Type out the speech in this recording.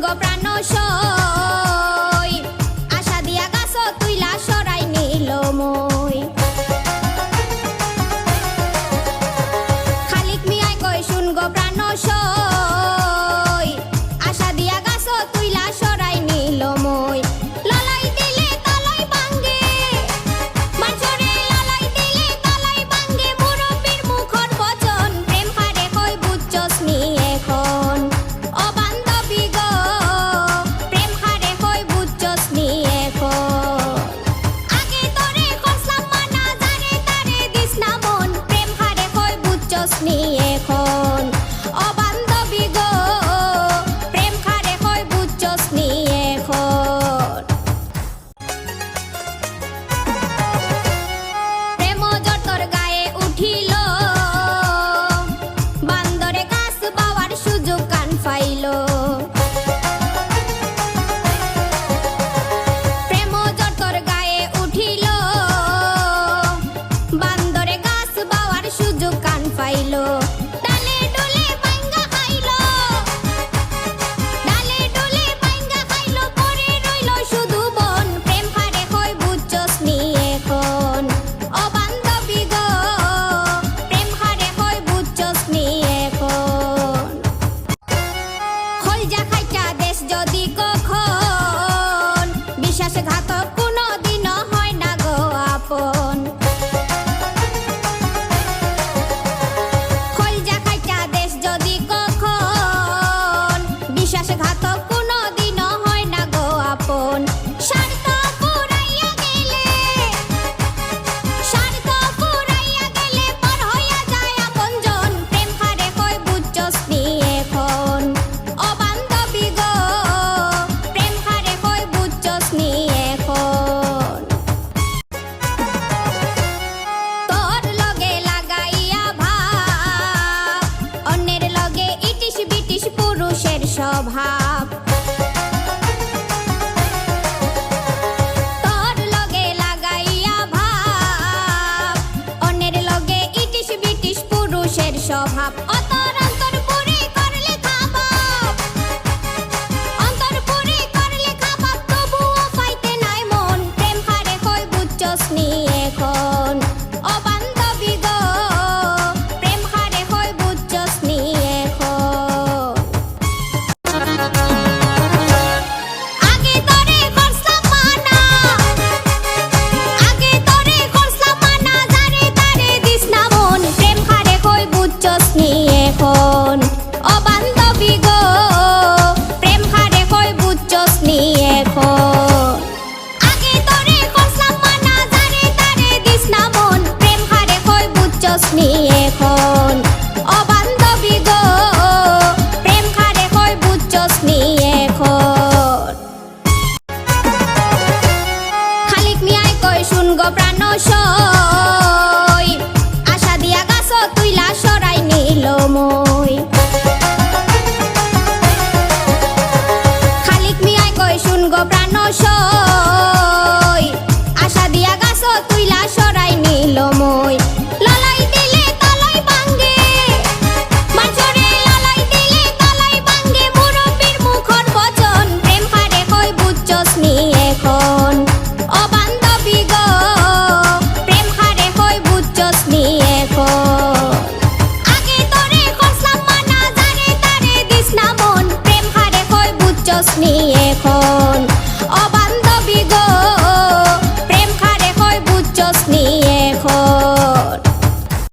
গো প্রাণ সই, আশা দিয়া গাছ তুইলা সরাই নিল মই। খালিক মিয়ায় কই শুন গো প্রাণ সই, আশা দিয়া গাছ তুইলা সরাই নিল মই। ললাই দিলে তলাই ভাঙ্গে, মানুষরে ললাই দিলে তলাই ভাঙ্গে, মুরব্বির মুখর বচন প্রেম হারে কই বুঝছস নি এখন। ও বান্ধবী গো প্রেম হারে কই বুঝছস নি এখন। আগে তোরে করছলাম মানা, যারে তারে দিস না মন, প্রেম হারে কই বুঝছস নি এখন। ও বান্ধবী গো প্রেম হারে কই বুঝছস নি এখন। প্রেম যতর গায়ে উঠিল, বান্দরে গাছ বাওয়ার সুযোগ কান পাইল। প্রেম যতর গায়ে উঠিল, বান্দরে গাছ বাওয়ার সুযোগ কান পাইল। ডালে ডুলে ভাঙ্গা খাইল, ডালে ডুলে ভাঙ্গা খাইল, পরে রইল শুধু বন, প্রেম হারে কই বুঝছস নি এখন। ও বান্ধবী গো প্রেম হারে কই বুঝছস নি এখন। খলজা খাইটা দেশ যদি কখন, বিশ্বাসঘাতক কোনোদিনও হয় না গো আপন। খলজা খাইটা দেশ যদি কখন, বিশ্বাসঘাতক কোনোদিনও হয় না গো আপন। স্বার্থ ফুরাইয়া গেলে, স্বার্থ ফুরাইয়া গেলে পর হইয়া যায় আপনজন, প্রেম হারে কই বুঝছস নি এখন। ও বান্ধবী গো প্রেম হারে কই বুঝছস নি এখন। তোর লগে লাগাইয়া ভাব, অন্যের লগে ইটিস বিটিস পুরুষের স্বভাব। তোর লগে লাগাইয়া ভাব, অন্যের লগে ইটিস বিটিস পুরুষের স্বভাব। অতর অন্তরপুরে করলে খাবাব, অন্তরপুরে করলে খাবাব, তবুও পাইতে নাই মন, প্রেম হারে কই বুঝছস নি এখন। ও বান্ধবী গো প্রেম হারে কই বুঝছস নি এখন। আগে তোরে করছলাম মানা, আগে তোরে করছলাম মানা, যারে তারে দিস না মন, প্রেম হারে কই বুঝছস নি এখন। ও বান্ধবী গো প্রেম হারে কই বুঝছস নি এখন। আগে তোরে করছলাম মানা, যারে তারে দিস না মন, প্রেম হারে কই বুঝছস নি এখন। ও বান্ধবী গো প্রেম হারে কই বুঝছস নি এখন। খালিক মিয়ায় কই শুন গো প্রাণ সই, আশা দিয়া গাছ তুইলা সরাই নিল মই। খালিক মিয়ায় কই শুন গো প্রাণ সই, আশা দিয়া গাছ তুইলা সরাই নিল মই। ললাই দিলে তলাই ভাঙ্গে, মানুষরে ললাই দিলে তলাই ভাঙ্গে, মুরব্বির মুখর বচন প্রেম হারে কই বুঝছস নি এখন। ও বান্ধবী গো প্রেম হারে কই বুঝছস নি এখন। আগে তোরে করছলাম মানা, যারে তারে দিস না মন, প্রেম হারে কই বুঝছস নি এখন। ও বান্ধবী গো প্রেম হারে কই বুঝছস নি